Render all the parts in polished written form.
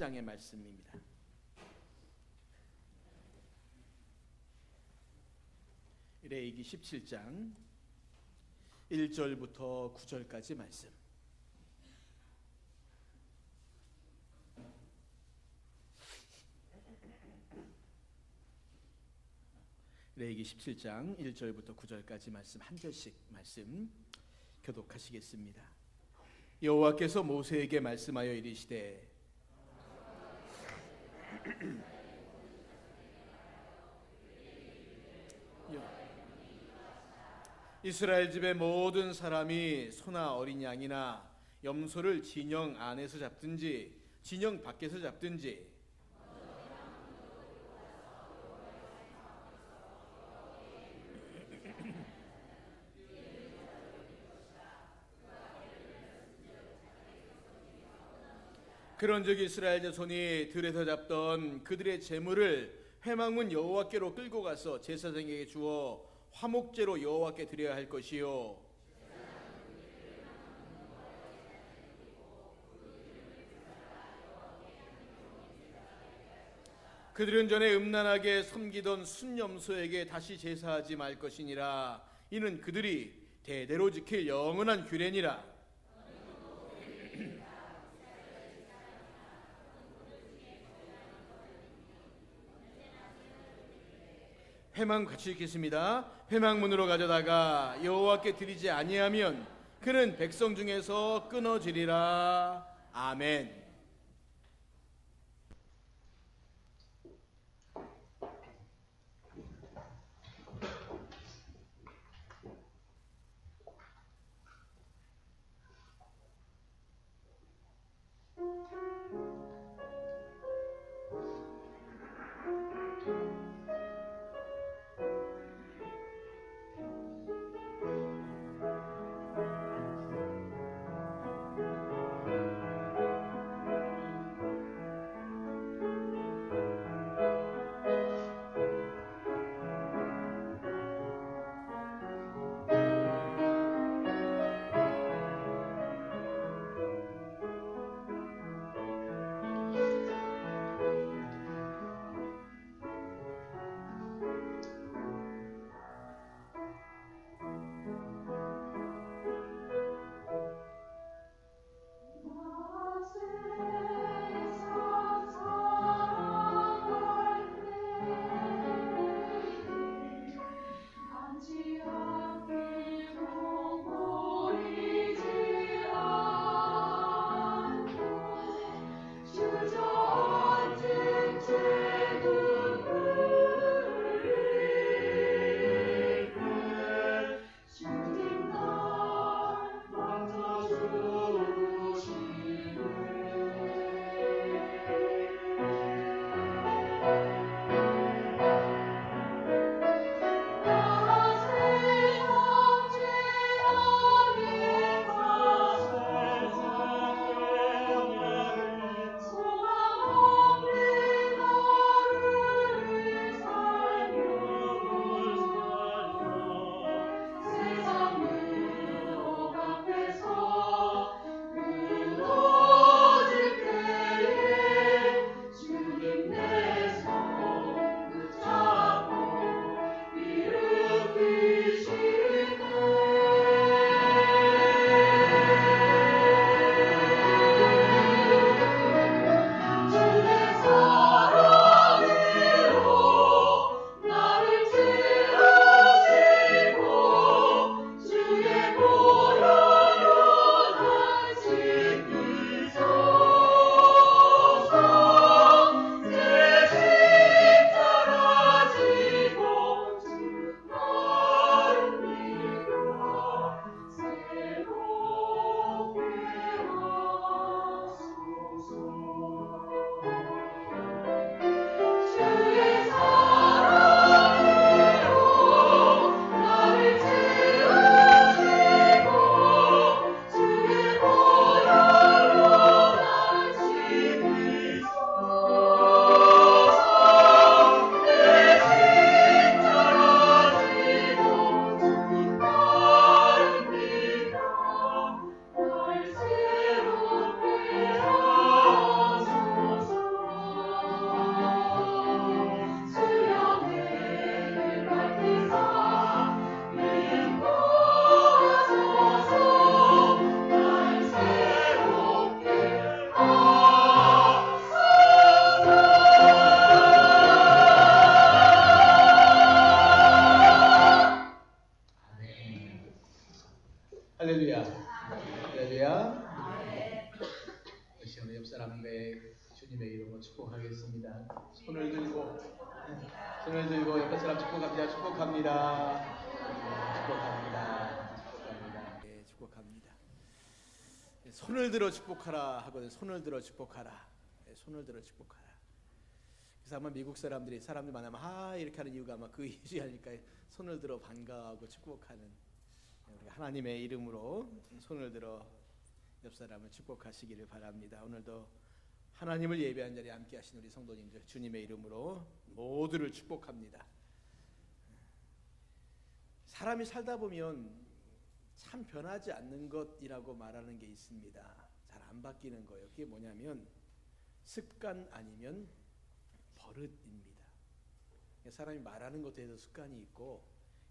17장의 말씀입니다. 레위기 17장 1절부터 9절까지 말씀. 레위기 17장 1절부터 9절까지 말씀 한 절씩 말씀 교독하시겠습니다. 여호와께서 모세에게 말씀하여 이르시되 이스라엘 집의 모든 사람이 소나 어린 양이나 염소를 진영 안에서 잡든지 진영 밖에서 잡든지 그런즉 이스라엘 자손이 들에서 잡던 그들의 제물을 회막문 여호와께로 끌고 가서 제사장에게 주어 화목제로 여호와께 드려야 할 것이요 그들은 전에 음란하게 섬기던 순염소에게 다시 제사하지 말 것이니라. 이는 그들이 대대로 지킬 영원한 규례니라. 회막 같이 읽겠습니다. 회막문으로 가져다가 여호와께 드리지 아니하면 그는 백성 중에서 끊어지리라. 아멘. 주님의 이름으로 축복하겠습니다. 손을 들고 옆에 사람 축복합니다. 축복합니다. 네, 축복합니다. 손을 들어 축복하라 하거든. 손을 들어 축복하라. 네, 손을 들어 축복하라. 그래서 아마 미국 사람들 만나면 이렇게 하는 이유가 아마 그 이유지 아닐까. 손을 들어 반가워하고 축복하는. 우리가 하나님의 이름으로 손을 들어 옆 사람을 축복하시기를 바랍니다. 오늘도 하나님을 예배한 자리에 함께 하신 우리 성도님들 주님의 이름으로 모두를 축복합니다. 사람이 살다 보면 참 변하지 않는 것이라고 말하는 게 있습니다. 잘 안 바뀌는 거예요. 그게 뭐냐면 습관 아니면 버릇입니다. 사람이 말하는 것에 대해서 습관이 있고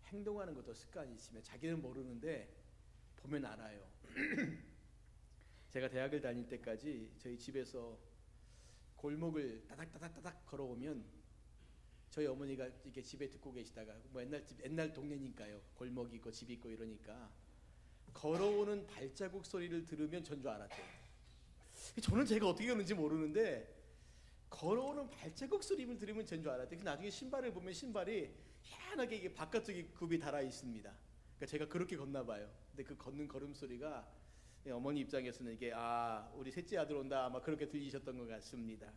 행동하는 것도 습관이 있으면 자기는 모르는데 보면 알아요. 제가 대학을 다닐 때까지 저희 집에서 골목을 따닥따닥 걸어오면 저희 어머니가 이렇게 집에 듣고 계시다가 뭐 옛날 동네니까요. 골목이 있고 집이 있고 이러니까 걸어오는 발자국 소리를 들으면 전 줄 알았대요. 저는 제가 어떻게 그런지 모르는데 걸어오는 발자국 소리를 들으면 전 줄 알았대요. 나중에 신발을 보면 신발이 희한하게 이게 바깥쪽에 굽이 달아 있습니다. 그러니까 제가 그렇게 걷나 봐요. 근데 그 걷는 걸음 소리가 어머니 입장에서는 이게 우리 셋째 아들 온다 아마 그렇게 들리셨던 것 같습니다.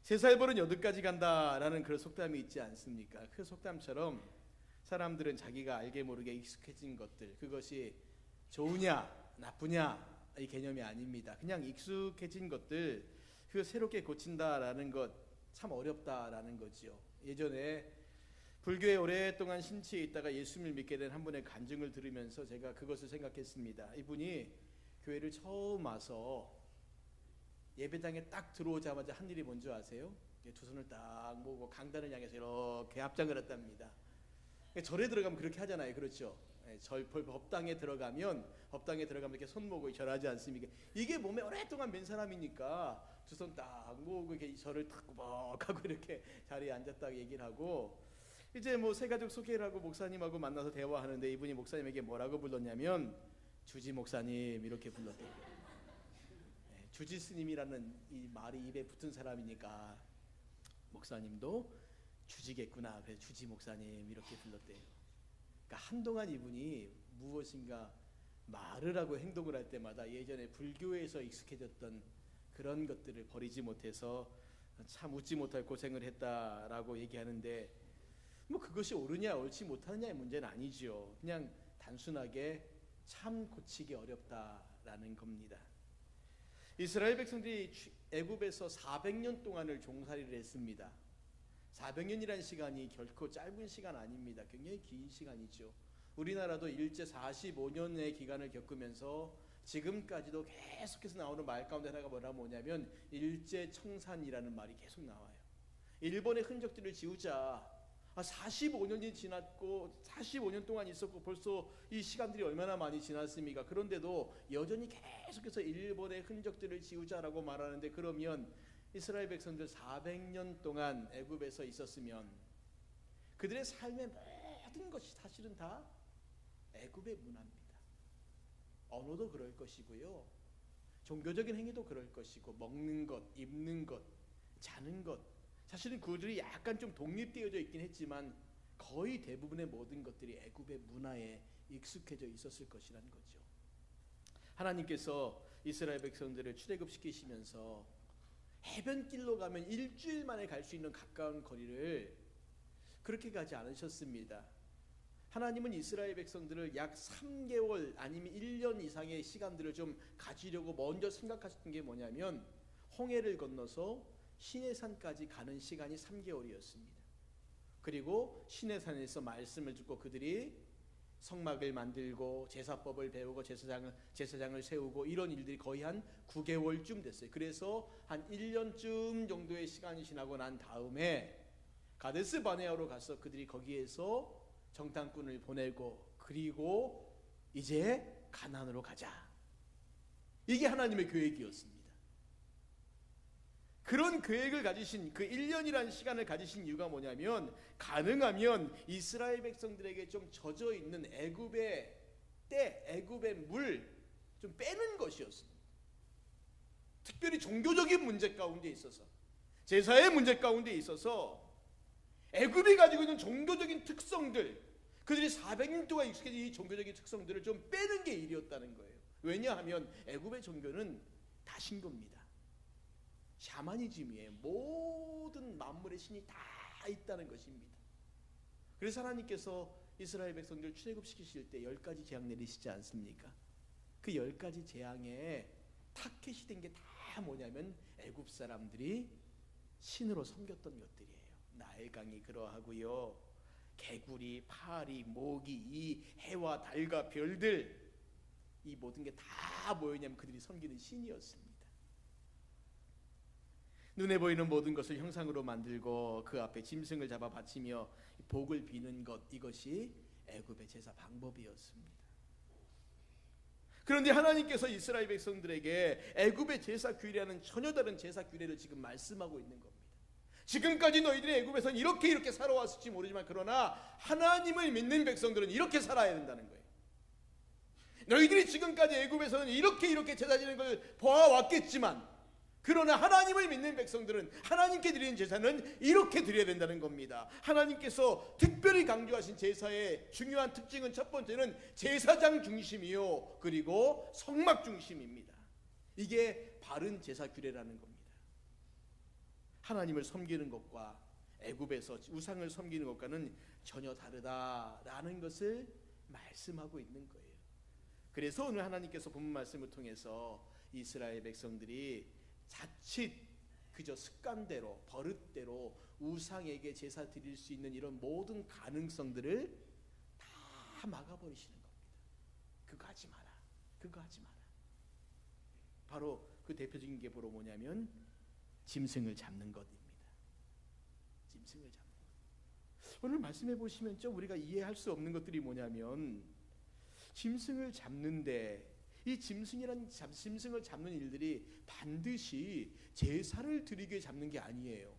3살 버릇 8가지 간다라는 그런 속담이 있지 않습니까? 그 속담처럼 사람들은 자기가 알게 모르게 익숙해진 것들, 그것이 좋으냐 나쁘냐 이 개념이 아닙니다. 그냥 익숙해진 것들 그거 새롭게 고친다라는 것 참 어렵다라는 거죠. 예전에 불교에 오랫동안 신치해 있다가 예수님을 믿게 된 한 분의 간증을 들으면서 제가 그것을 생각했습니다. 이분이 교회를 처음 와서 예배당에 딱 들어오자마자 한 일이 뭔지 아세요? 두 손을 딱 모으고 강단을 향해서 이렇게 합장을 했답니다. 절에 들어가면 그렇게 하잖아요. 그렇죠? 법당에 들어가면 이렇게 손 모으고 절하지 않습니까? 이게 몸에 오랫동안 맨 사람이니까 두 손 딱 모으고 이렇게 절을 탁 꾸벅하고 이렇게 자리에 앉았다고 얘기를 하고 이제 뭐 새가족 소개를 하고 목사님하고 만나서 대화하는데 이분이 목사님에게 뭐라고 불렀냐면 주지 목사님 이렇게 불렀대요. 주지 스님이라는 이 말이 입에 붙은 사람이니까 목사님도 주지겠구나. 그래서 주지 목사님 이렇게 불렀대요. 그러니까 한동안 이분이 무엇인가 말을 하고 행동을 할 때마다 예전에 불교에서 익숙해졌던 그런 것들을 버리지 못해서 참 웃지 못할 고생을 했다라고 얘기하는데 뭐 그것이 옳으냐 옳지 못하느냐의 문제는 아니죠. 그냥 단순하게 참 고치기 어렵다라는 겁니다. 이스라엘 백성들이 애굽에서 400년 동안을 종살이를 했습니다. 400년이라는 시간이 결코 짧은 시간 아닙니다. 굉장히 긴 시간이죠. 우리나라도 일제 45년의 기간을 겪으면서 지금까지도 계속해서 나오는 말 가운데 하나가 뭐냐면 일제 청산이라는 말이 계속 나와요. 일본의 흔적들을 지우자. 45년이 지났고 45년 동안 있었고 벌써 이 시간들이 얼마나 많이 지났습니까? 그런데도 여전히 계속해서 일본의 흔적들을 지우자라고 말하는데 그러면 이스라엘 백성들 400년 동안 애굽에서 있었으면 그들의 삶의 모든 것이 사실은 다 애굽의 문화입니다. 언어도 그럴 것이고요. 종교적인 행위도 그럴 것이고 먹는 것, 입는 것, 자는 것 사실은 그들이 약간 좀 독립되어져 있긴 했지만 거의 대부분의 모든 것들이 애굽의 문화에 익숙해져 있었을 것이라는 거죠. 하나님께서 이스라엘 백성들을 출애굽시키시면서 해변길로 가면 일주일 만에 갈 수 있는 가까운 거리를 그렇게 가지 않으셨습니다. 하나님은 이스라엘 백성들을 약 3개월 아니면 1년 이상의 시간들을 좀 가지려고 먼저 생각하셨던 게 뭐냐면 홍해를 건너서 시내산까지 가는 시간이 3개월이었습니다. 그리고 시내산에서 말씀을 듣고 그들이 성막을 만들고 제사법을 배우고 제사장을 세우고 이런 일들이 거의 한 9개월쯤 됐어요. 그래서 한 1년쯤 정도의 시간이 지나고 난 다음에 가데스 바네아로 가서 그들이 거기에서 정탐꾼을 보내고 그리고 이제 가나안으로 가자. 이게 하나님의 계획이었습니다. 그런 계획을 가지신 그 1년이라는 시간을 가지신 이유가 뭐냐면 가능하면 이스라엘 백성들에게 좀 젖어 있는 애굽의 물 좀 빼는 것이었습니다. 특별히 종교적인 문제 가운데 있어서, 제사의 문제 가운데 있어서 애굽이 가지고 있는 종교적인 특성들, 그들이 400년 동안 익숙해진 이 종교적인 특성들을 좀 빼는 게 일이었다는 거예요. 왜냐하면 애굽의 종교는 다 신교입니다. 샤머니즘이에요. 모든 만물의 신이 다 있다는 것입니다. 그래서 하나님께서 이스라엘 백성들 출애굽시키실 때 10가지 재앙 내리시지 않습니까? 그 10가지 재앙에 타켓이 된 게 다 뭐냐면 애굽 사람들이 신으로 섬겼던 것들이에요. 나일강이 그러하고요, 개구리, 파리, 모기, 이 해와 달과 별들, 이 모든 게 다 뭐였냐면 그들이 섬기는 신이었습니다. 눈에 보이는 모든 것을 형상으로 만들고 그 앞에 짐승을 잡아 바치며 복을 비는 것, 이것이 애굽의 제사 방법이었습니다. 그런데 하나님께서 이스라엘 백성들에게 애굽의 제사 규례와는 전혀 다른 제사 규례를 지금 말씀하고 있는 겁니다. 지금까지 너희들이 애굽에서는 이렇게 살아왔을지 모르지만, 그러나 하나님을 믿는 백성들은 이렇게 살아야 된다는 거예요. 너희들이 지금까지 애굽에서는 이렇게 제사 지는 걸 보아왔겠지만, 그러나 하나님을 믿는 백성들은 하나님께 드리는 제사는 이렇게 드려야 된다는 겁니다. 하나님께서 특별히 강조하신 제사의 중요한 특징은, 첫 번째는 제사장 중심이요, 그리고 성막 중심입니다. 이게 바른 제사 규례라는 겁니다. 하나님을 섬기는 것과 애굽에서 우상을 섬기는 것과는 전혀 다르다라는 것을 말씀하고 있는 거예요. 그래서 오늘 하나님께서 본문 말씀을 통해서 이스라엘 백성들이 자칫 그저 습관대로, 버릇대로 우상에게 제사 드릴 수 있는 이런 모든 가능성들을 다 막아버리시는 겁니다. 그거 하지 마라, 그거 하지 마라. 바로 그 대표적인 게 바로 뭐냐면 짐승을 잡는 것입니다. 짐승을 잡는 것. 오늘 말씀해 보시면 좀 우리가 이해할 수 없는 것들이 뭐냐면, 짐승을 잡는데 이 짐승을 잡는 일들이 반드시 제사를 드리기 위해 잡는 게 아니에요.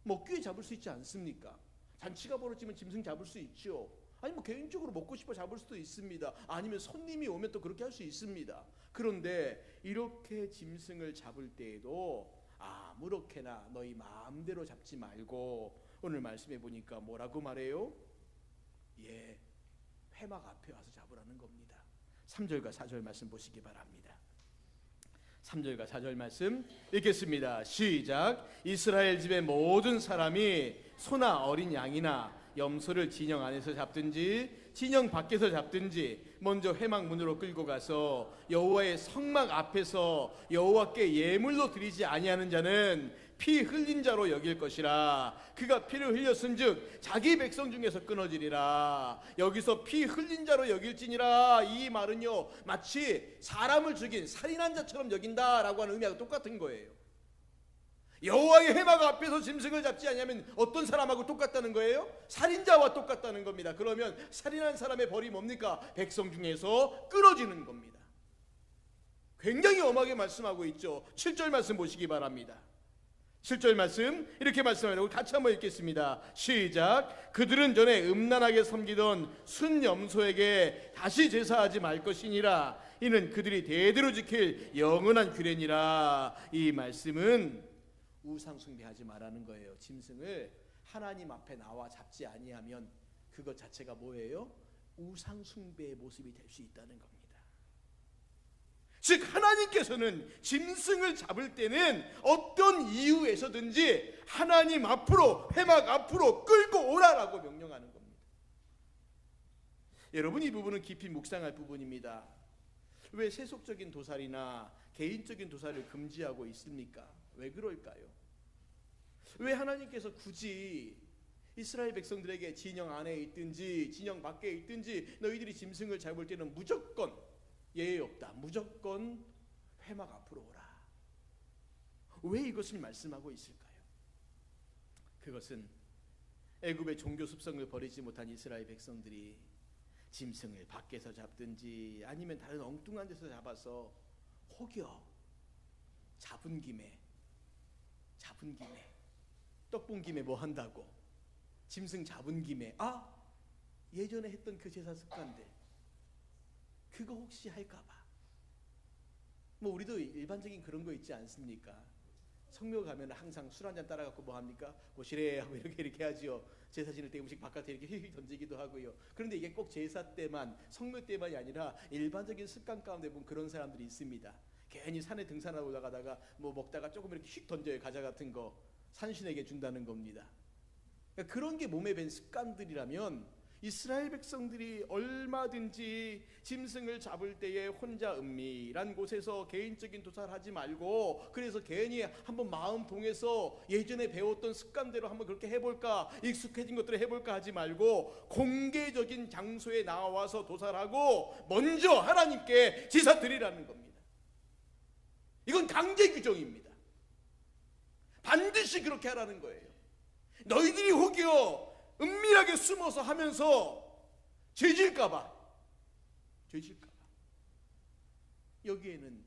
먹기 위해 잡을 수 있지 않습니까? 잔치가 벌어지면 짐승 잡을 수 있죠. 아니 개인적으로 먹고 싶어 잡을 수도 있습니다. 아니면 손님이 오면 또 그렇게 할 수 있습니다. 그런데 이렇게 짐승을 잡을 때에도 아무렇게나 너희 마음대로 잡지 말고, 오늘 말씀해 보니까 뭐라고 말해요? 회막 앞에 와서 잡으라는 겁니다. 3절과 4절 말씀 보시기 바랍니다. 3절과 4절 말씀 읽겠습니다. 시작. 이스라엘 집의 모든 사람이 소나 어린 양이나 염소를 진영 안에서 잡든지 진영 밖에서 잡든지 먼저 회막 문으로 끌고 가서 여호와의 성막 앞에서 여호와께 예물로 드리지 아니하는 자는 피 흘린 자로 여길 것이라. 그가 피를 흘렸은즉 자기 백성 중에서 끊어지리라. 여기서 피 흘린 자로 여길지니라, 이 말은요 마치 사람을 죽인 살인한 자처럼 여긴다라고 하는 의미하고 똑같은 거예요. 여호와의 회막 앞에서 짐승을 잡지 않으면 어떤 사람하고 똑같다는 거예요? 살인자와 똑같다는 겁니다. 그러면 살인한 사람의 벌이 뭡니까? 백성 중에서 끊어지는 겁니다. 굉장히 엄하게 말씀하고 있죠. 7절 말씀 보시기 바랍니다. 7절 말씀 이렇게 말씀하고 같이 한번 읽겠습니다. 시작. 그들은 전에 음란하게 섬기던 순염소에게 다시 제사하지 말 것이니라. 이는 그들이 대대로 지킬 영원한 규례니라. 이 말씀은 우상 숭배하지 말라는 거예요. 짐승을 하나님 앞에 나와 잡지 아니하면 그것 자체가 뭐예요? 우상 숭배의 모습이 될 수 있다는 겁니다. 즉 하나님께서는 짐승을 잡을 때는 어떤 이유에서든지 하나님 앞으로, 회막 앞으로 끌고 오라라고 명령하는 겁니다. 여러분, 이 부분은 깊이 묵상할 부분입니다. 왜 세속적인 도살이나 개인적인 도살을 금지하고 있습니까? 왜 그럴까요? 왜 하나님께서 굳이 이스라엘 백성들에게 진영 안에 있든지 진영 밖에 있든지 너희들이 짐승을 잡을 때는 무조건 예외 없다, 무조건 회막 앞으로 오라, 왜 이것을 말씀하고 있을까요? 그것은 애굽의 종교 습성을 버리지 못한 이스라엘 백성들이 짐승을 밖에서 잡든지 아니면 다른 엉뚱한 데서 잡아서 혹여 잡은 김에 떡 본 김에 뭐 한다고, 짐승 잡은 김에 예전에 했던 그 제사 습관들 그거 혹시 할까봐 뭐 우리도 일반적인 그런 거 있지 않습니까? 성묘 가면 항상 술 한잔 따라갖고 뭐 합니까? 오시래 하고 이렇게 하지요. 제사 지낼 때 음식 바깥에 이렇게 휘휘 던지기도 하고요. 그런데 이게 꼭 제사 때만, 성묘 때만이 아니라 일반적인 습관 가운데 보면 그런 사람들이 있습니다. 괜히 산에 등산하고 올라가다가 뭐 먹다가 조금 이렇게 휙 던져요. 과자 같은 거 산신에게 준다는 겁니다. 그러니까 그런 게 몸에 밴 습관들이라면 이스라엘 백성들이 얼마든지 짐승을 잡을 때에 혼자 은밀한 곳에서 개인적인 도살을 하지 말고, 그래서 괜히 한번 마음 동해서 예전에 배웠던 습관대로 한번 그렇게 해볼까, 익숙해진 것들을 해볼까 하지 말고 공개적인 장소에 나와서 도살하고 먼저 하나님께 제사 드리라는 겁니다. 이건 강제 규정입니다. 반드시 그렇게 하라는 거예요. 너희들이 혹여 은밀하게 숨어서 하면서 죄질까봐. 여기에는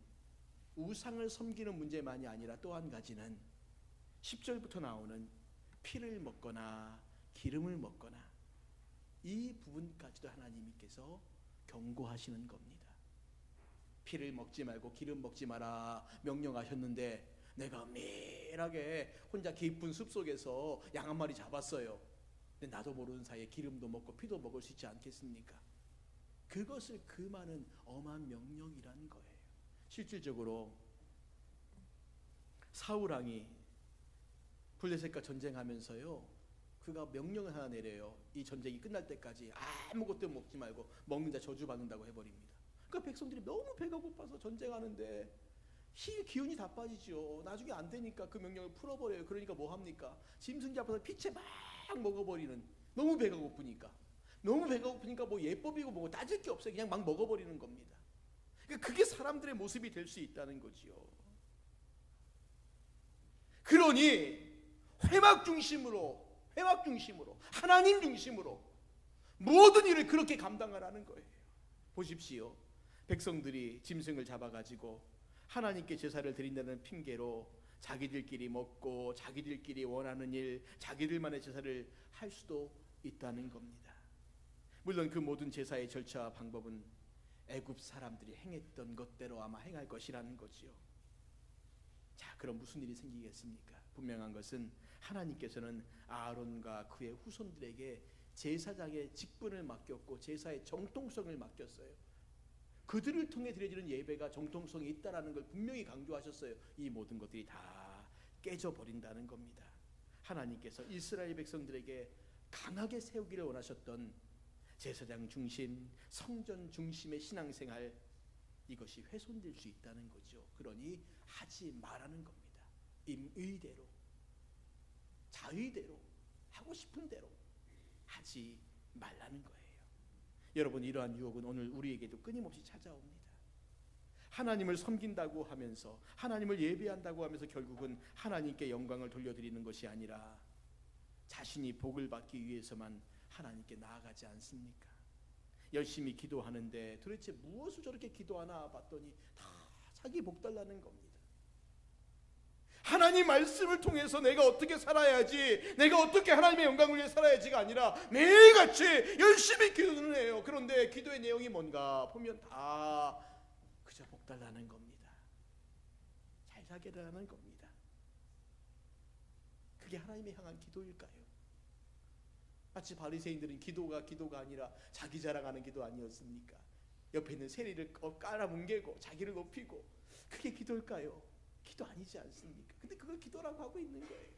우상을 섬기는 문제만이 아니라 또 한 가지는 10절부터 나오는 피를 먹거나 기름을 먹거나 이 부분까지도 하나님께서 경고하시는 겁니다. 피를 먹지 말고 기름 먹지 마라 명령하셨는데 내가 은밀하게 혼자 깊은 숲속에서 양 한 마리 잡았어요. 근데 나도 모르는 사이에 기름도 먹고 피도 먹을 수 있지 않겠습니까? 그것을 금하는 엄한 명령이라는 거예요. 실질적으로 사울왕이 블레셋과 전쟁하면서요, 그가 명령을 하나 내려요. 이 전쟁이 끝날 때까지 아무것도 먹지 말고 먹는 자 저주받는다고 해버립니다. 그러니까 백성들이 너무 배가 고파서 전쟁하는데 기운이 다 빠지죠. 나중에 안 되니까 그 명령을 풀어버려요. 그러니까 뭐 합니까? 짐승 잡아서 피채 막 먹어버리는, 너무 배가 고프니까 뭐 예법이고 뭐 따질 게 없어요. 그냥 막 먹어버리는 겁니다. 그러니까 그게 사람들의 모습이 될 수 있다는 거지요. 그러니 회막 중심으로 하나님 중심으로 모든 일을 그렇게 감당하라는 거예요. 보십시오. 백성들이 짐승을 잡아가지고 하나님께 제사를 드린다는 핑계로 자기들끼리 먹고 자기들끼리 원하는 일, 자기들만의 제사를 할 수도 있다는 겁니다. 물론 그 모든 제사의 절차와 방법은 애굽 사람들이 행했던 것대로 아마 행할 것이라는 거지요. 자, 그럼 무슨 일이 생기겠습니까? 분명한 것은 하나님께서는 아론과 그의 후손들에게 제사장의 직분을 맡겼고 제사의 정통성을 맡겼어요. 그들을 통해 드려지는 예배가 정통성이 있다라는 걸 분명히 강조하셨어요. 이 모든 것들이 다 깨져버린다는 겁니다. 하나님께서 이스라엘 백성들에게 강하게 세우기를 원하셨던 제사장 중심, 성전 중심의 신앙생활, 이것이 훼손될 수 있다는 거죠. 그러니 하지 말라는 겁니다. 임의대로, 자의대로, 하고 싶은 대로 하지 말라는 거예요. 여러분, 이러한 유혹은 오늘 우리에게도 끊임없이 찾아옵니다. 하나님을 섬긴다고 하면서, 하나님을 예배한다고 하면서 결국은 하나님께 영광을 돌려드리는 것이 아니라 자신이 복을 받기 위해서만 하나님께 나아가지 않습니까? 열심히 기도하는데 도대체 무엇을 저렇게 기도하나 봤더니 다 자기 복 달라는 겁니다. 하나님 말씀을 통해서 내가 어떻게 살아야지, 내가 어떻게 하나님의 영광을 위해 살아야지가 아니라 매일같이 열심히 기도는 해요. 그런데 기도의 내용이 뭔가 보면 다 그저 복 달라는 겁니다. 잘 살게 달라는 겁니다. 그게 하나님의 향한 기도일까요? 마치 바리새인들은 기도가 아니라 자기 자랑하는 기도 아니었습니까? 옆에 있는 세리를 깔아뭉개고 자기를 높이고, 그게 기도일까요? 기도 아니지 않습니까? 근데 그걸 기도라고 하고 있는 거예요.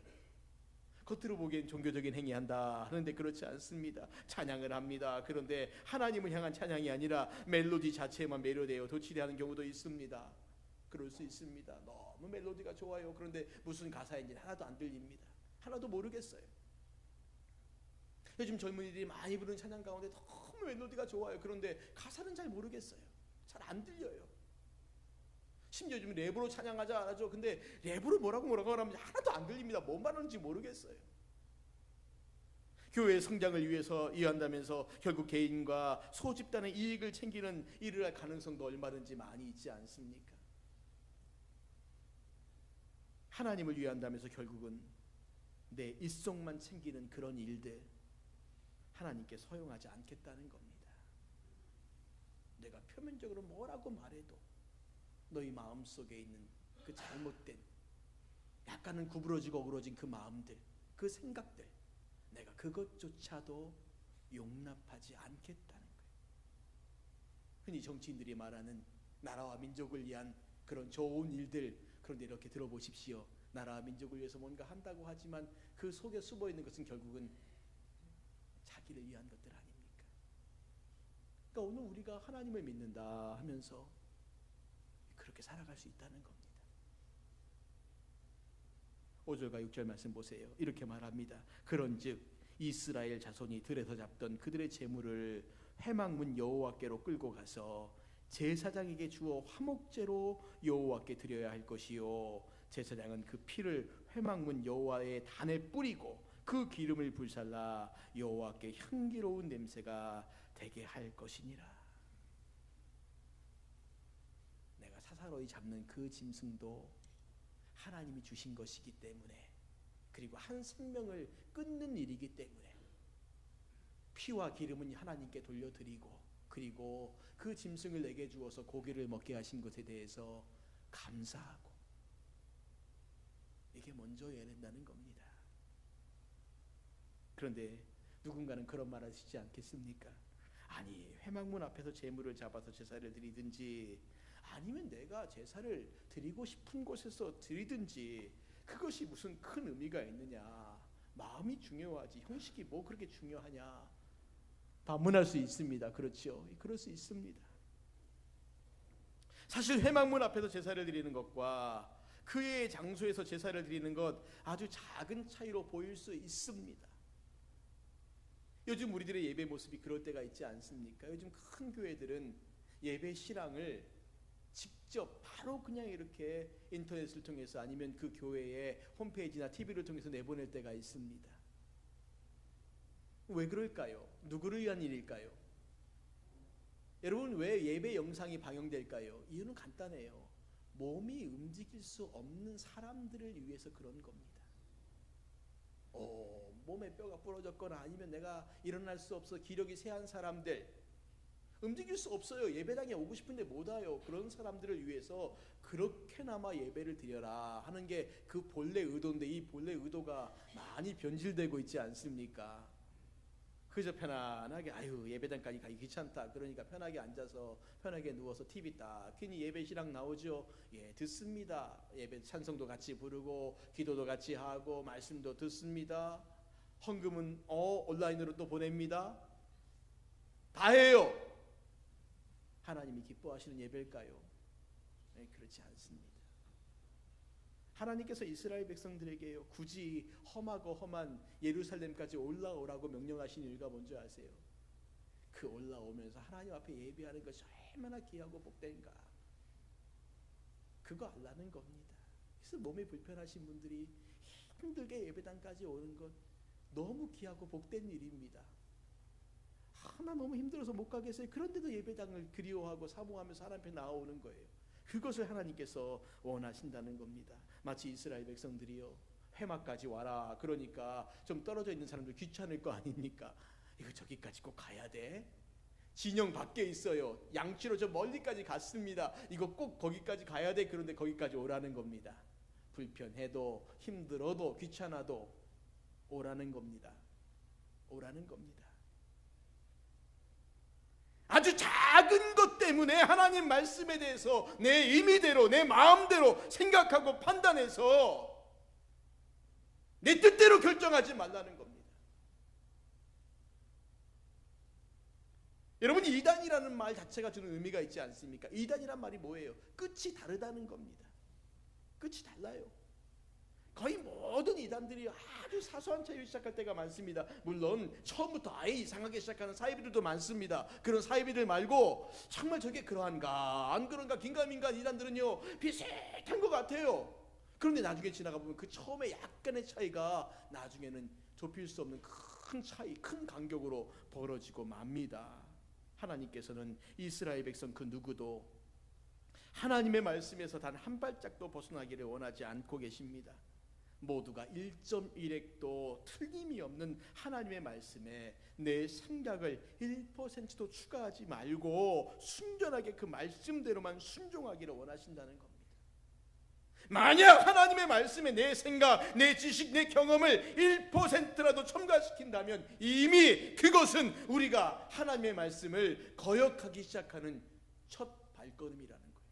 겉으로 보기엔 종교적인 행위한다 하는데 그렇지 않습니다. 찬양을 합니다. 그런데 하나님을 향한 찬양이 아니라 멜로디 자체에만 매료되어 도취하는 경우도 있습니다. 그럴 수 있습니다. 너무 멜로디가 좋아요. 그런데 무슨 가사인지 하나도 안 들립니다. 하나도 모르겠어요. 요즘 젊은이들이 많이 부르는 찬양 가운데 너무 멜로디가 좋아요. 그런데 가사는 잘 모르겠어요. 잘 안 들려요. 심지어 요즘 랩으로 찬양하자 안 하죠. 근데 랩으로 뭐라고 하면 하나도 안 들립니다. 뭔 말하는지 모르겠어요. 교회의 성장을 위해서 일한다면서 결국 개인과 소집단의 이익을 챙기는 일을 할 가능성도 얼마든지 많이 있지 않습니까? 하나님을 위한다면서 결국은 내 입속만 챙기는 그런 일들, 하나님께 허용하지 않겠다는 겁니다. 내가 표면적으로 뭐라고 말해도 너희 마음속에 있는 그 잘못된, 약간은 구부러지고 어그러진 그 마음들, 그 생각들, 내가 그것조차도 용납하지 않겠다는 거예요. 흔히 정치인들이 말하는 나라와 민족을 위한 그런 좋은 일들, 그런데 이렇게 들어보십시오. 나라와 민족을 위해서 뭔가 한다고 하지만 그 속에 숨어 있는 것은 결국은 자기를 위한 것들 아닙니까? 그러니까 오늘 우리가 하나님을 믿는다 하면서 그렇게 살아갈 수 있다는 겁니다. 5절과 6절 말씀 보세요. 이렇게 말합니다. 그런즉 이스라엘 자손이 들에서 잡던 그들의 재물을 회막문 여호와께로 끌고 가서 제사장에게 주어 화목제로 여호와께 드려야 할 것이요, 제사장은 그 피를 회막문 여호와의 단에 뿌리고 그 기름을 불살라 여호와께 향기로운 냄새가 되게 할 것이니라. 내가 사사로이 잡는 그 짐승도 하나님이 주신 것이기 때문에, 그리고 한 생명을 끊는 일이기 때문에 피와 기름은 하나님께 돌려드리고, 그리고 그 짐승을 내게 주어서 고기를 먹게 하신 것에 대해서 감사하고, 이게 먼저 해야 된다는 겁니다. 그런데 누군가는 그런 말 하시지 않겠습니까? 아니, 회막문 앞에서 제물을 잡아서 제사를 드리든지, 아니면 내가 제사를 드리고 싶은 곳에서 드리든지, 그것이 무슨 큰 의미가 있느냐, 마음이 중요하지 형식이 뭐 그렇게 중요하냐, 반문할 수 있습니다. 그렇죠? 그럴 수 있습니다. 사실 회막문 앞에서 제사를 드리는 것과 그의 장소에서 제사를 드리는 것, 아주 작은 차이로 보일 수 있습니다. 요즘 우리들의 예배 모습이 그럴 때가 있지 않습니까? 요즘 큰 교회들은 예배 실황을 직접 바로 그냥 이렇게 인터넷을 통해서, 아니면 그 교회의 홈페이지나 TV를 통해서 내보낼 때가 있습니다. 왜 그럴까요? 누구를 위한 일일까요? 여러분, 왜 예배 영상이 방영될까요? 이유는 간단해요. 몸이 움직일 수 없는 사람들을 위해서 그런 겁니다. 몸에 뼈가 부러졌거나 아니면 내가 일어날 수 없어 기력이 쇠한 사람들, 움직일 수 없어요. 예배당에 오고 싶은데 못 와요. 그런 사람들을 위해서 그렇게나마 예배를 드려라 하는 게 그 본래 의도인데, 이 본래 의도가 많이 변질되고 있지 않습니까? 그저 편안하게, 아유 예배당까지 가기 귀찮다, 그러니까 편하게 앉아서 편하게 누워서 TV 딱 괜히 예배 실황 나오죠. 예, 듣습니다. 예배 찬송도 같이 부르고 기도도 같이 하고 말씀도 듣습니다. 헌금은 온라인으로 또 보냅니다. 다 해요. 하나님이 기뻐하시는 예배일까요? 네, 그렇지 않습니다. 하나님께서 이스라엘 백성들에게요, 굳이 험하고 험한 예루살렘까지 올라오라고 명령하신 이유가 뭔지 아세요? 그 올라오면서 하나님 앞에 예배하는 것이 얼마나 귀하고 복된가, 그거 알라는 겁니다. 그래서 몸이 불편하신 분들이 힘들게 예배당까지 오는 것 너무 귀하고 복된 일입니다. 나 너무 힘들어서 못 가겠어요. 그런데도 예배당을 그리워하고 사모하면서 하나님 앞에 나오는 거예요. 그것을 하나님께서 원하신다는 겁니다. 마치 이스라엘 백성들이요, 회막까지 와라 그러니까 좀 떨어져 있는 사람들 귀찮을 거 아닙니까? 이거 저기까지 꼭 가야 돼? 진영 밖에 있어요. 양치로 저 멀리까지 갔습니다. 이거 꼭 거기까지 가야 돼. 그런데 거기까지 오라는 겁니다. 불편해도 힘들어도 귀찮아도 오라는 겁니다. 오라는 겁니다. 아주 작은 것 때문에 하나님 말씀에 대해서 내 임의대로, 내 마음대로 생각하고 판단해서 내 뜻대로 결정하지 말라는 겁니다. 여러분, 이단이라는 말 자체가 주는 의미가 있지 않습니까? 이단이란 말이 뭐예요? 끝이 다르다는 겁니다. 끝이 달라요. 거의 모든 이단들이 아주 사소한 차이로 시작할 때가 많습니다. 물론 처음부터 아예 이상하게 시작하는 사이비들도 많습니다. 그런 사이비들 말고 정말 저게 그러한가 안 그런가 긴가민가한 이단들은요, 비슷한 것 같아요. 그런데 나중에 지나가 보면 그 처음에 약간의 차이가 나중에는 좁힐 수 없는 큰 차이, 큰 간격으로 벌어지고 맙니다. 하나님께서는 이스라엘 백성 그 누구도 하나님의 말씀에서 단 한 발짝도 벗어나기를 원하지 않고 계십니다. 모두가 1.1획도 틀림이 없는 하나님의 말씀에 내 생각을 1%도 추가하지 말고 순전하게 그 말씀대로만 순종하기를 원하신다는 겁니다. 만약 하나님의 말씀에 내 생각, 내 지식, 내 경험을 1%라도 첨가시킨다면 이미 그것은 우리가 하나님의 말씀을 거역하기 시작하는 첫 발걸음이라는 거예요.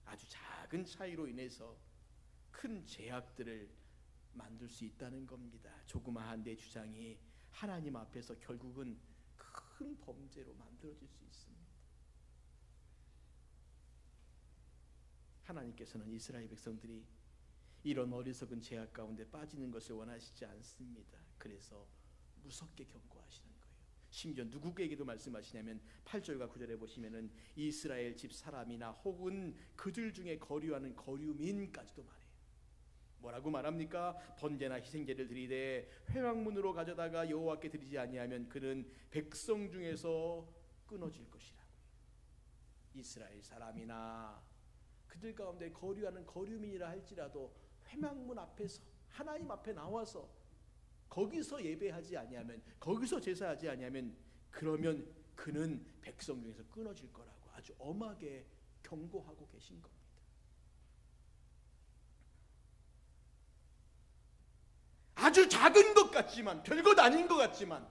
아주 작은 차이로 인해서 큰 제약들을 만들 수 있다는 겁니다. 조그마한 내 주장이 하나님 앞에서 결국은 큰 범죄로 만들어질 수 있습니다. 하나님께서는 이스라엘 백성들이 이런 어리석은 제약 가운데 빠지는 것을 원하시지 않습니다. 그래서 무섭게 경고하시는 거예요. 심지어 누구에게도 말씀하시냐면 8절과 9절에 보시면은 이스라엘 집 사람이나 혹은 그들 중에 거류하는 거류민까지도 말해요. 뭐라고 말합니까? 번제나 희생제를 드리되 회막문으로 가져다가 여호와께 드리지 아니하면 그는 백성 중에서 끊어질 것이라고. 이스라엘 사람이나 그들 가운데 거류하는 거류민이라 할지라도 회막문 앞에서 하나님 앞에 나와서 거기서 예배하지 아니하면, 거기서 제사하지 아니하면, 그러면 그는 백성 중에서 끊어질 거라고 아주 엄하게 경고하고 계신 겁니다. 아주 작은 것 같지만, 별것 아닌 것 같지만,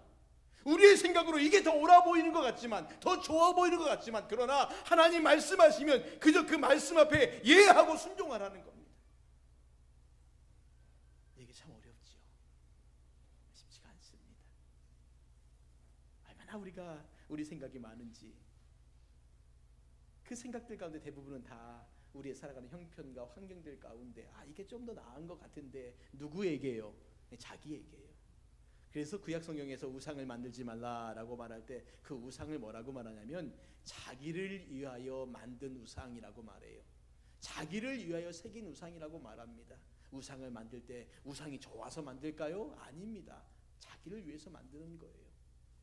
우리의 생각으로 이게 더 옳아 보이는 것 같지만, 더 좋아 보이는 것 같지만, 그러나 하나님 말씀하시면 그저 그 말씀 앞에 예하고 순종하라는 겁니다. 이게 참 어렵지요. 쉽지가 않습니다. 얼마나 우리 생각이 많은지, 그 생각들 가운데 대부분은 다 우리의 살아가는 형편과 환경들 가운데 이게 좀 더 나은 것 같은데, 누구에게요? 자기에게요. 그래서 구약 성경에서 우상을 만들지 말라라고 말할 때 그 우상을 뭐라고 말하냐면 자기를 위하여 만든 우상이라고 말해요. 자기를 위하여 새긴 우상이라고 말합니다. 우상을 만들 때 우상이 좋아서 만들까요? 아닙니다. 자기를 위해서 만드는 거예요.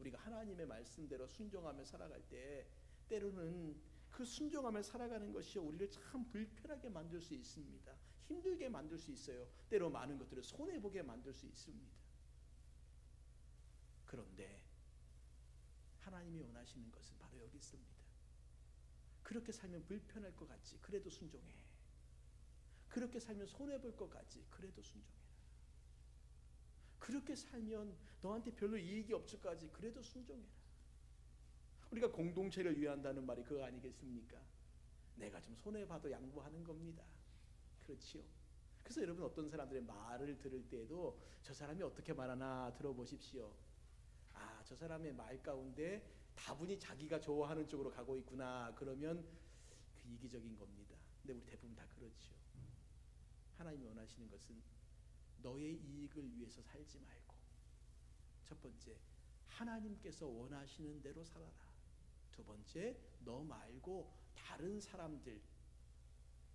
우리가 하나님의 말씀대로 순종하며 살아갈 때 때로는 그 순종하며 살아가는 것이 우리를 참 불편하게 만들 수 있습니다. 힘들게 만들 수 있어요. 때로 많은 것들을 손해보게 만들 수 있습니다. 그런데 하나님이 원하시는 것은 바로 여기 있습니다. 그렇게 살면 불편할 것 같지, 그래도 순종해. 그렇게 살면 손해볼 것 같지, 그래도 순종해라. 그렇게 살면 너한테 별로 이익이 없을 것 같지, 그래도 순종해라. 우리가 공동체를 위한다는 말이 그거 아니겠습니까? 내가 좀 손해봐도 양보하는 겁니다. 그렇지요. 그래서 여러분, 어떤 사람들의 말을 들을 때에도 저 사람이 어떻게 말하나 들어보십시오. 저 사람의 말 가운데 다분히 자기가 좋아하는 쪽으로 가고 있구나, 그러면 그 이기적인 겁니다. 근데 우리 대부분 다 그렇죠. 하나님이 원하시는 것은 너의 이익을 위해서 살지 말고, 첫 번째, 하나님께서 원하시는 대로 살아라. 두 번째, 너 말고 다른 사람들,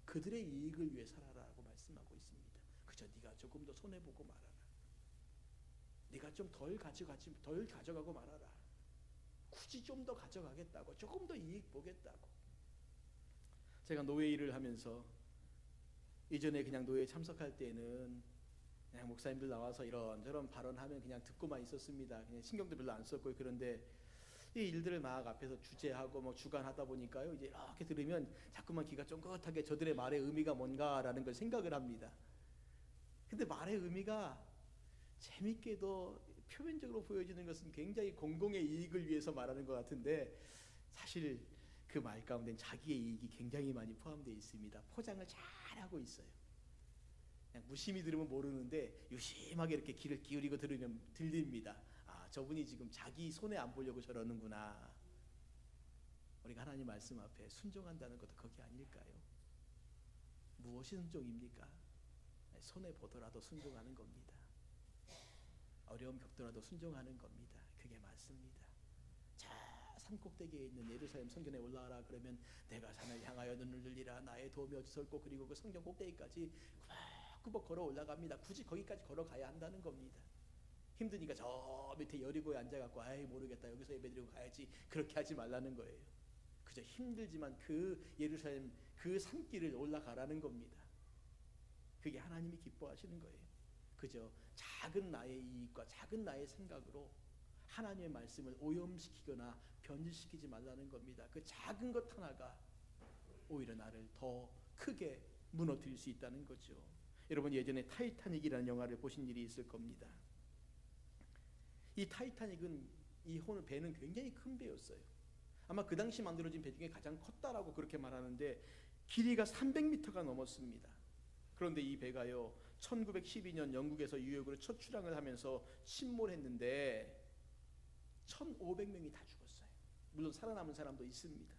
그들의 이익을 위해 살아라라고 말씀하고 있습니다. 그저 네가 조금 더 손해보고 말아라. 네가 좀 덜 가져가고 말아라. 굳이 좀 더 가져가겠다고, 조금 더 이익 보겠다고. 제가 노예 일을 하면서 이전에 그냥 노예에 참석할 때는 그냥 목사님들 나와서 이런저런 발언하면 그냥 듣고만 있었습니다. 그냥 신경도 별로 안 썼고요. 그런데 이 일들을 막 앞에서 주재하고 주관하다 보니까요, 이제 이렇게 들으면 자꾸만 귀가 쫑긋하게 저들의 말의 의미가 뭔가라는 걸 생각을 합니다. 근데 말의 의미가 재밌게도 표면적으로 보여지는 것은 굉장히 공공의 이익을 위해서 말하는 것 같은데, 사실 그 말 가운데는 자기의 이익이 굉장히 많이 포함되어 있습니다. 포장을 잘하고 있어요. 그냥 무심히 들으면 모르는데 유심하게 이렇게 귀를 기울이고 들으면 들립니다. 저분이 지금 자기 손해 안 보려고 저러는구나. 우리가 하나님 말씀 앞에 순종한다는 것도 거기 아닐까요? 무엇이 순종입니까? 손해 보더라도 순종하는 겁니다. 어려움 겪더라도 순종하는 겁니다. 그게 맞습니다. 산꼭대기에 있는 예루살렘 성전에 올라가라 그러면 내가 산을 향하여 눈을 들리라, 나의 도움이 어디서 올꼬, 그리고 그 성전 꼭대기까지 꾸벅꾸벅 걸어 올라갑니다. 굳이 거기까지 걸어가야 한다는 겁니다. 힘드니까 저 밑에 여리고에 앉아갖고 모르겠다, 여기서 예배드리고 가야지, 그렇게 하지 말라는 거예요. 그저 힘들지만 그 예루살렘 그 산길을 올라가라는 겁니다. 그게 하나님이 기뻐하시는 거예요. 그저 작은 나의 이익과 작은 나의 생각으로 하나님의 말씀을 오염시키거나 변질시키지 말라는 겁니다. 그 작은 것 하나가 오히려 나를 더 크게 무너뜨릴 수 있다는 거죠. 여러분 예전에 타이타닉이라는 영화를 보신 일이 있을 겁니다. 이 타이타닉은 이 배는 굉장히 큰 배였어요. 아마 그 당시 만들어진 배 중에 가장 컸다라고 그렇게 말하는데 길이가 300m가 넘었습니다. 그런데 이 배가요 1912년 영국에서 뉴욕으로 첫 출항을 하면서 침몰했는데 1,500명이 다 죽었어요. 물론 살아남은 사람도 있습니다.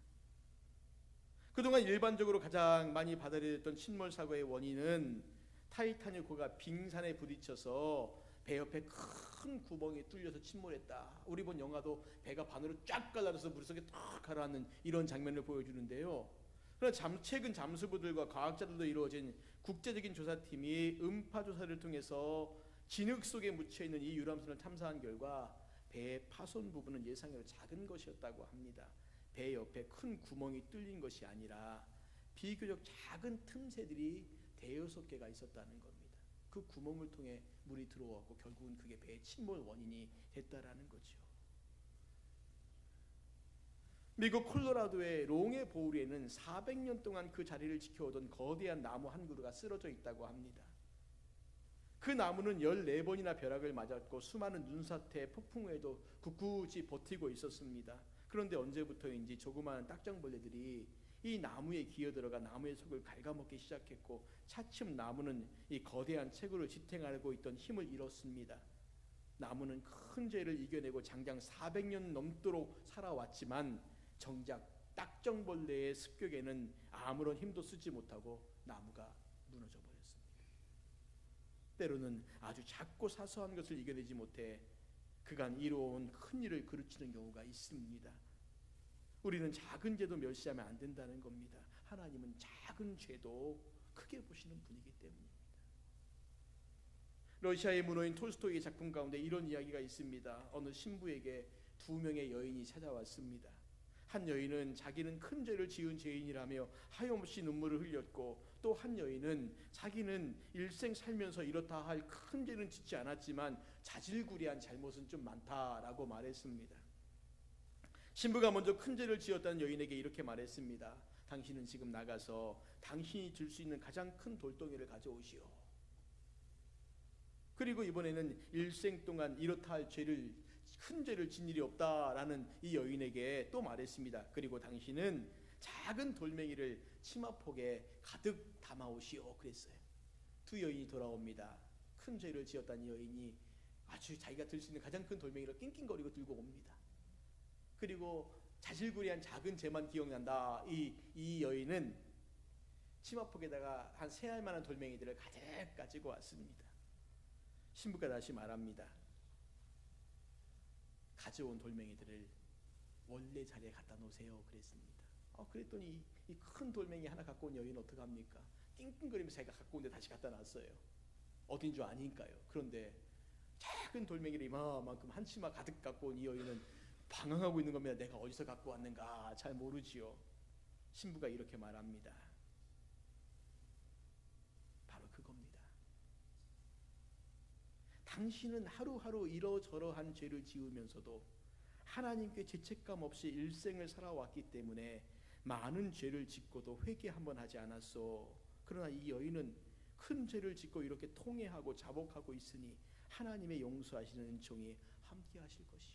그동안 일반적으로 가장 많이 받아들였던 침몰 사고의 원인은 타이타닉호가 빙산에 부딪혀서 배 옆에 큰 구멍이 뚫려서 침몰했다. 우리 본 영화도 배가 반으로 쫙 갈라져서 물속에 탁 가라앉는 이런 장면을 보여주는데요. 그러나 최근 잠수부들과 과학자들도 이루어진 국제적인 조사팀이 음파 조사를 통해서 진흙 속에 묻혀있는 이 유람선을 탐사한 결과 배의 파손 부분은 예상외로 작은 것이었다고 합니다. 배 옆에 큰 구멍이 뚫린 것이 아니라 비교적 작은 틈새들이 대여섯 개가 있었다는 겁니다. 그 구멍을 통해 물이 들어왔고 결국은 그게 배의 침몰 원인이 됐다라는 거죠. 미국 콜로라도의 롱의 보울에는 400년 동안 그 자리를 지켜오던 거대한 나무 한 그루가 쓰러져 있다고 합니다. 그 나무는 14번이나 벼락을 맞았고 수많은 눈사태, 폭풍우에도 굳굳이 버티고 있었습니다. 그런데 언제부터인지 조그마한 딱정벌레들이 이 나무에 기어들어가 나무의 속을 갉아먹기 시작했고 차츰 나무는 이 거대한 체구를 지탱하고 있던 힘을 잃었습니다. 나무는 큰 죄를 이겨내고 장장 400년 넘도록 살아왔지만 정작 딱정벌레의 습격에는 아무런 힘도 쓰지 못하고 나무가 무너져 버렸습니다. 때로는 아주 작고 사소한 것을 이겨내지 못해 그간 이루어온 큰 일을 그르치는 경우가 있습니다. 우리는 작은 죄도 멸시하면 안 된다는 겁니다. 하나님은 작은 죄도 크게 보시는 분이기 때문입니다. 러시아의 문호인 톨스토이의 작품 가운데 이런 이야기가 있습니다. 어느 신부에게 2명의 여인이 찾아왔습니다. 한 여인은 자기는 큰 죄를 지은 죄인이라며 하염없이 눈물을 흘렸고 또 한 여인은 자기는 일생 살면서 이렇다 할 큰 죄는 짓지 않았지만 자질구레한 잘못은 좀 많다라고 말했습니다. 신부가 먼저 큰 죄를 지었다는 여인에게 이렇게 말했습니다. 당신은 지금 나가서 당신이 들 수 있는 가장 큰 돌덩이를 가져오시오. 그리고 이번에는 일생 동안 이렇다 할 큰 죄를 진 일이 없다라는 이 여인에게 또 말했습니다. 그리고 당신은 작은 돌멩이를 치마폭에 가득 담아오시오 그랬어요. 두 여인이 돌아옵니다. 큰 죄를 지었다는 여인이 아주 자기가 들 수 있는 가장 큰 돌멩이를 낑낑거리고 들고 옵니다. 그리고 자질구레한 작은 죄만 기억난다. 이 여인은 치마폭에다가 한 3알만한 돌멩이들을 가득 가지고 왔습니다. 신부가 다시 말합니다. 가져온 돌멩이들을 원래 자리에 갖다 놓으세요 그랬습니다. 그랬더니 이 큰 돌멩이 하나 갖고 온 여인은 어떡합니까? 낑낑거리면서 자기가 갖고 온 데 다시 갖다 놨어요. 어딘 줄 아니까요. 그런데 작은 돌멩이를 이만큼 한 치마 가득 갖고 온 이 여인은 방황하고 있는 겁니다. 내가 어디서 갖고 왔는가 잘 모르지요. 신부가 이렇게 말합니다. 바로 그겁니다. 당신은 하루하루 이러저러한 죄를 지으면서도 하나님께 죄책감 없이 일생을 살아왔기 때문에 많은 죄를 짓고도 회개 한번 하지 않았소. 그러나 이 여인은 큰 죄를 짓고 이렇게 통회하고 자복하고 있으니 하나님의 용서하시는 은총이 함께 하실 것이요.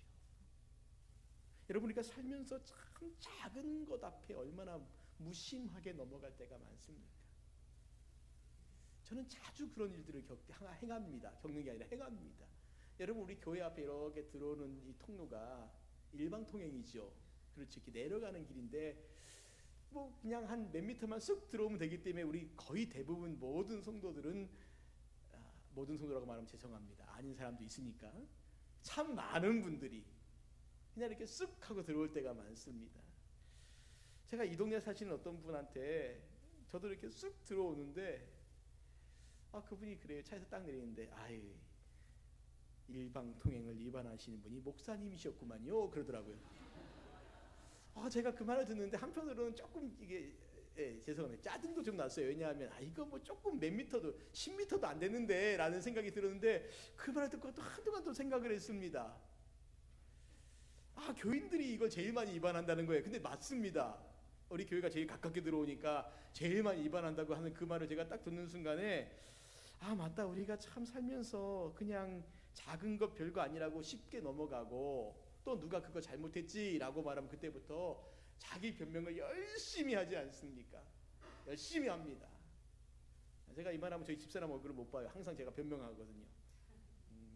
여러분 우리가 살면서 참 작은 것 앞에 얼마나 무심하게 넘어갈 때가 많습니까? 저는 자주 그런 일들을 행합니다. 겪는 게 아니라 행합니다. 여러분 우리 교회 앞에 이렇게 들어오는 이 통로가 일방통행이죠. 그렇죠. 이렇게 내려가는 길인데 뭐 그냥 한 몇 미터만 쓱 들어오면 되기 때문에 우리 거의 대부분 모든 성도들은 모든 성도라고 말하면 죄송합니다. 아닌 사람도 있으니까 참 많은 분들이 그냥 이렇게 쓱 하고 들어올 때가 많습니다. 제가 이 동네 사시는 어떤 분한테 저도 이렇게 쓱 들어오는데 그분이 그래요. 차에서 딱 내리는데 일방통행을 위반하시는 분이 목사님이셨구만요 그러더라고요. 제가 그 말을 듣는데 한편으로는 조금 이게 죄송합니다. 짜증도 좀 났어요. 왜냐하면 이거 뭐 조금 몇 미터도 10미터도 안 되는데 라는 생각이 들었는데 그 말을 듣고 또 한동안 또 생각을 했습니다. 교인들이 이걸 제일 많이 위반한다는 거예요. 근데 맞습니다. 우리 교회가 제일 가깝게 들어오니까 제일 많이 위반한다고 하는 그 말을 제가 딱 듣는 순간에 맞다. 우리가 참 살면서 그냥 작은 것 별거 아니라고 쉽게 넘어가고 또 누가 그거 잘못했지라고 말하면 그때부터 자기 변명을 열심히 하지 않습니까? 열심히 합니다. 제가 이 말하면 저희 집사람 얼굴을 못 봐요. 항상 제가 변명하거든요.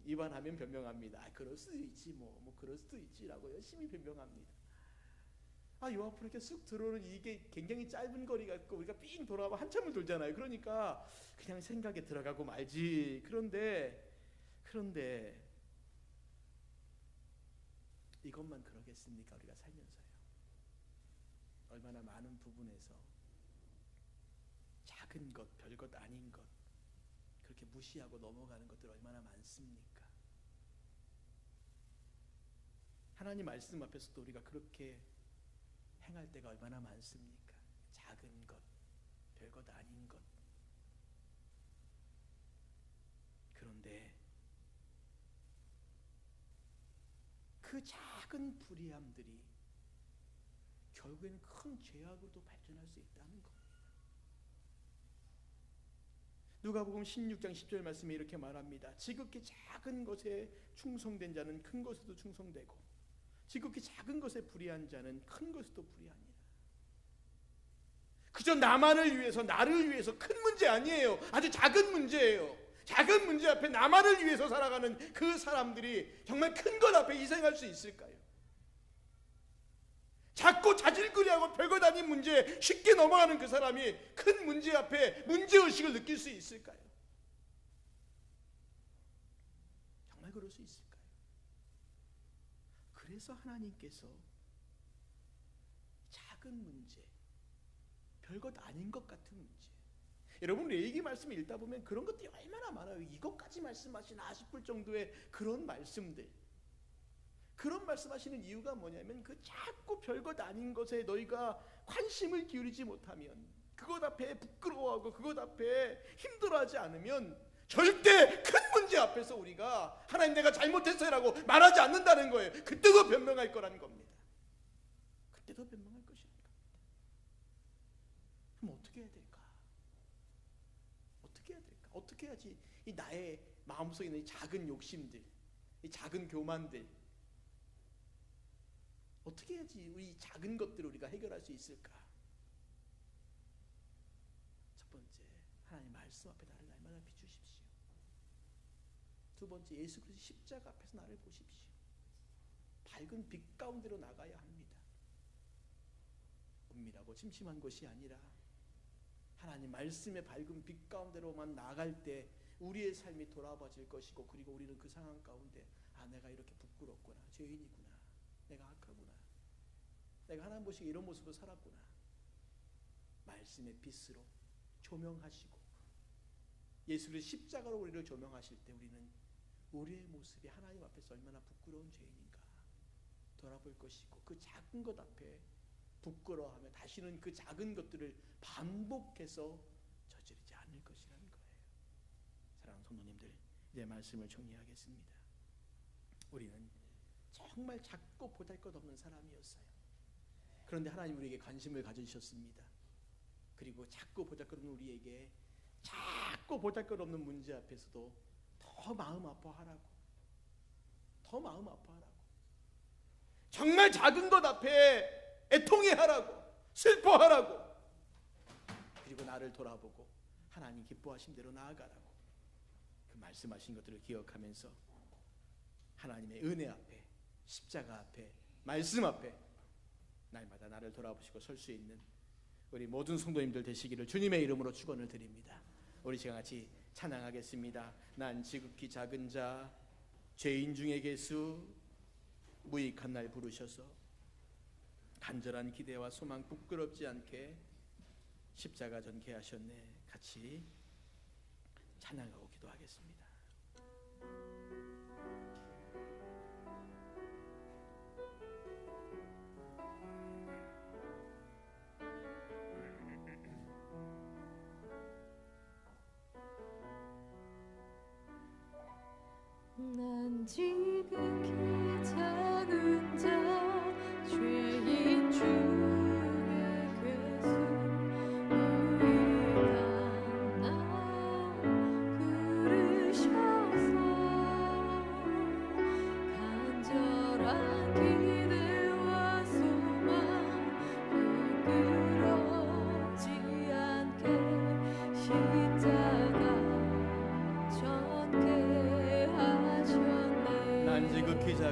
위반하면 변명합니다. 그럴 수도 있지 뭐 그럴 수도 있지라고 열심히 변명합니다. 요 앞으로 이렇게 쑥 들어오는 이게 굉장히 짧은 거리가 있고 우리가 삥 돌아와 한참을 돌잖아요. 그러니까 그냥 생각에 들어가고 말지. 그런데 이것만 그러겠습니까? 우리가 살면서요. 얼마나 많은 부분에서 작은 것, 별것 아닌 것 그렇게 무시하고 넘어가는 것들 얼마나 많습니까? 하나님 말씀 앞에서도 우리가 그렇게 행할 때가 얼마나 많습니까? 작은 것, 별것 아닌 것. 그런데 그 작은 불의함들이 결국에는 큰 죄악으로도 발전할 수 있다는 겁니다. 누가복음 16장 10절 말씀에 이렇게 말합니다. 지극히 작은 것에 충성된 자는 큰 것에도 충성되고 지극히 작은 것에 불의한 자는 큰 것에도 불의하니라. 그저 나만을 위해서 나를 위해서 큰 문제 아니에요. 아주 작은 문제예요. 작은 문제 앞에 나만을 위해서 살아가는 그 사람들이 정말 큰 것 앞에 희생할 수 있을까요? 작고 자질구레하고 별것 아닌 문제에 쉽게 넘어가는 그 사람이 큰 문제 앞에 문제의식을 느낄 수 있을까요? 정말 그럴 수 있을까요? 그래서 하나님께서 작은 문제, 별것 아닌 것 같은 문제, 여러분 레위기 말씀을 읽다 보면 그런 것들이 얼마나 많아요. 이것까지 말씀하시나 싶을 정도의 그런 말씀들. 그런 말씀하시는 이유가 뭐냐면 그 작고 별것 아닌 것에 너희가 관심을 기울이지 못하면, 그것 앞에 부끄러워하고 그것 앞에 힘들어하지 않으면 절대 큰 문제 앞에서 우리가 하나님 내가 잘못했어요라고 말하지 않는다는 거예요. 그때도 변명할 거라는 겁니다. 그때도 변명할 것이라는 겁니다. 그럼 어떻게 해야 될까? 어떻게 해야 될까? 어떻게 해야지 이 나의 마음속에 있는 이 작은 욕심들, 이 작은 교만들, 어떻게 해야지 우리 작은 것들을 우리가 해결할 수 있을까? 첫 번째, 하나님 말씀 앞에 나를 날마다 비추십시오. 두 번째, 예수 그리스도 십자가 앞에서 나를 보십시오. 밝은 빛 가운데로 나가야 합니다. 은밀하고 침침한 곳이 아니라 하나님 말씀의 밝은 빛 가운데로만 나갈 때 우리의 삶이 돌아봐질 것이고, 그리고 우리는 그 상황 가운데 내가 이렇게 부끄럽구나, 죄인이구나, 내가 악하구나, 내가 하나님 보시기에 이런 모습으로 살았구나, 말씀의 빛으로 조명하시고 예수 그리스도 십자가로 우리를 조명하실 때 우리는 우리의 모습이 하나님 앞에서 얼마나 부끄러운 죄인인가 돌아볼 것이고, 그 작은 것 앞에 부끄러워하며 다시는 그 작은 것들을 반복해서 저지르지 않을 것이라는 거예요. 사랑하는 성도님들, 이제 말씀을 정리하겠습니다. 우리는 정말 작고 보잘것없는 사람이었어요. 그런데 하나님 우리에게 관심을 가져주셨습니다. 그리고 작고 보잘것없는 우리에게 작고 보잘것없는 문제 앞에서도 더 마음 아파하라고, 더 마음 아파하라고, 정말 작은 것 앞에 애통해하라고, 슬퍼하라고, 그리고 나를 돌아보고 하나님 기뻐하신 대로 나아가라고, 그 말씀하신 것들을 기억하면서 하나님의 은혜 앞에, 십자가 앞에, 말씀 앞에 날마다 나를 돌아보시고 설 수 있는 우리 모든 성도님들 되시기를 주님의 이름으로 축원을 드립니다. 우리 시간 같이 찬양하겠습니다. 난 지극히 작은 자, 죄인 중에 계수, 무익한 날 부르셔서 간절한 기대와 소망 부끄럽지 않게 십자가 전케 하셨네. 같이 찬양하고 기도하겠습니다.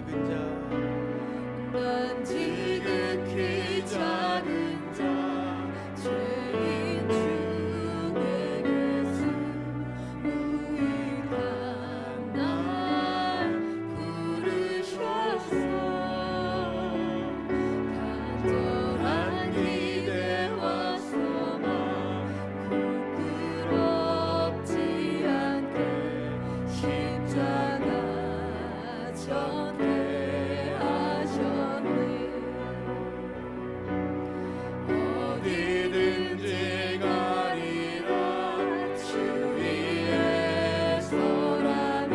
작은 자, 난 지극히 작은 자, 죄인 중에게서 무익한 날 부르셔서 간절한 기대와 소망 부끄럽지 않게 십자가 전개하셨네. 어디든지 가리라 주 위에 서라면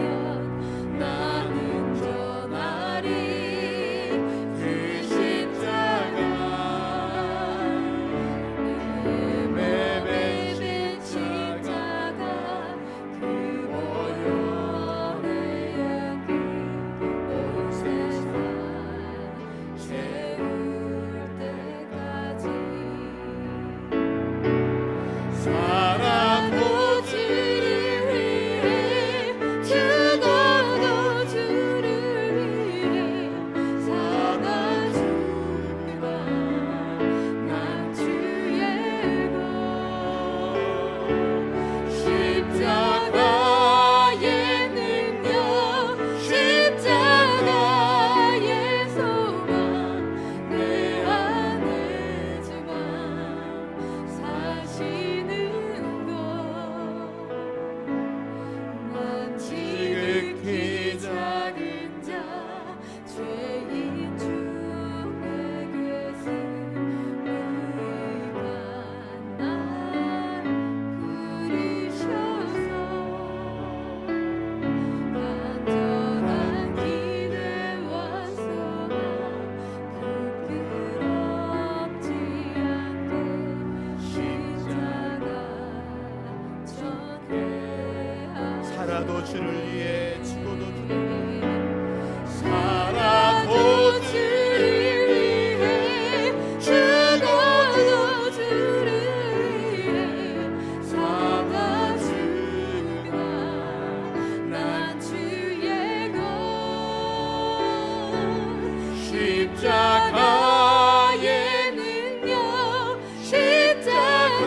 나는 전하리 그 십자가. 내 맺은 십자가 그 보혈의 향기 온 세상 채울 때까지 살아도 주를 위해 죽어도 주를 위해 살아주리라. 난 주의 것 십자가의 능력 십자가의 소망 내 안에지만 사시는 것. 난 지극히 작은 자 죄인 중에게서 무익한 날 부르셔서 간절한 기대와 소망 부끄럽지 않게 십자가 전개하셨네. 살아도 주를 위해 죽어도 주를 위해 살아도 주를 위해 죽어도 주를 위해 살아주리라. 난 주의 것 십자가의 능력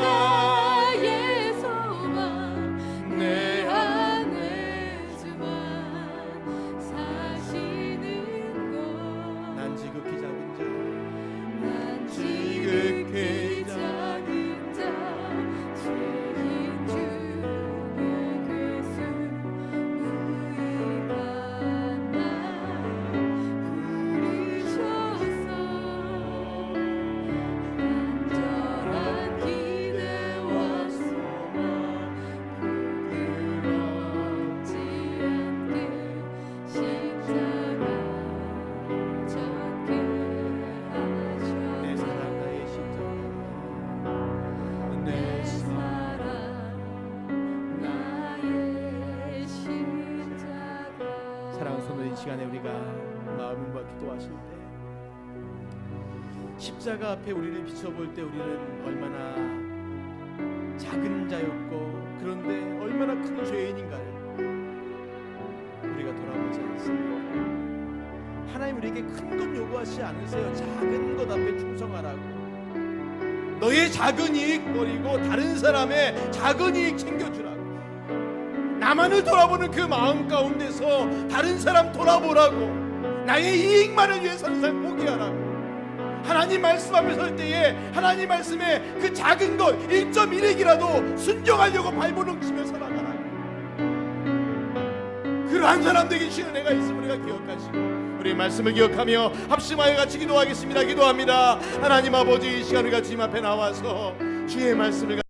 십자가의 소망 내 안에지만 사시는 것. 난 지극히 작은 자, 난 지극히 작은 자 죄인 중에게서 무익한 날 부르셔서 간절한 기대와 소망 부끄럽지 않게 십자가 내 전개하셨네. 사랑 나의 십자가, 내 사랑 나의 십자가. 사랑하는 성도, 이 시간에 우리가 마음과 기도하실 때 십자가 앞에 우리를 비춰볼 때 우리는 얼마나 작은 자였고 그런데 얼마나 큰 죄인인가를 우리가 돌아보지 않습니까? 하나님 우리에게 큰 것 요구하시지 않으세요. 작은 것 앞에 충성하라고. 너의 작은 이익 버리고 다른 사람의 작은 이익 챙겨주라고. 나만을 돌아보는 그 마음 가운데서 다른 사람 돌아보라고. 나의 이익만을 위해서 항상 포기하라고. 하나님 말씀 앞에 설 때에 하나님 말씀에 그 작은 것 1.1핵이라도 순종하려고 발버둥치며 살아가라고. 그러한 사람 되기 싫은 내가 있음을 우리가 기억하시고 우리 말씀을 기억하며 합심하여 같이 기도하겠습니다. 기도합니다. 하나님 아버지, 이 시간 우리가 주님 앞에 나와서 주의 말씀을